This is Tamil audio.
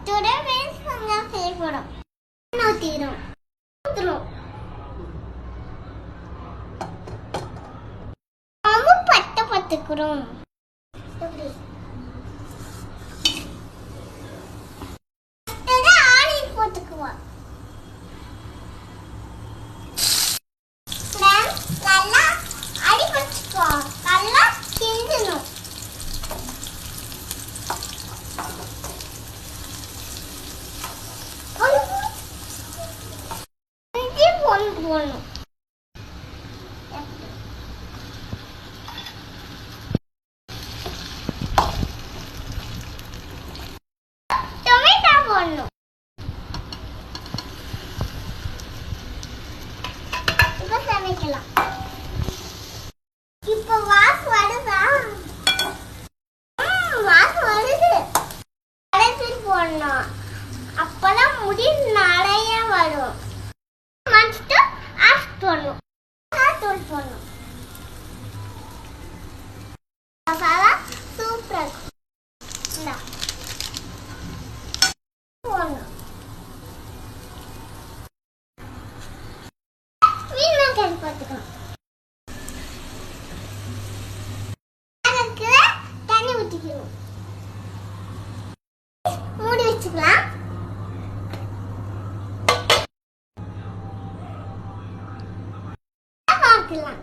Today means கொஞ்சம் செய்யப்படும். ஊத்திரும். ஊத்துரும். ரொம்ப பத்துக்குறோம். எப்படி? ஆனியன் போட்டுக்குவோம். நல்லா அடி வச்சுக்கோ. நல்லா கிண்டணும். இஞ்சி போடணும். டொமேட்டோ போடணும். இப்போ சமைக்கலாம். இப்போ வாசம் வருதா? வாசம் வருது. கடைசி போடணும். அப்பதான் முடி நிறைய வரும். மஸ்ட் ஆஃப் பண்ணணும். தூள் போடணும். மசாலா சூப்பரா இருக்கும். இந்தா போடணும். வீணாக்காய் போட்டுக்கணும். அதுக்கு தண்ணி ஊற்றிக்கணும். மூடி வச்சுக்கலாம். பார்க்கலாம்.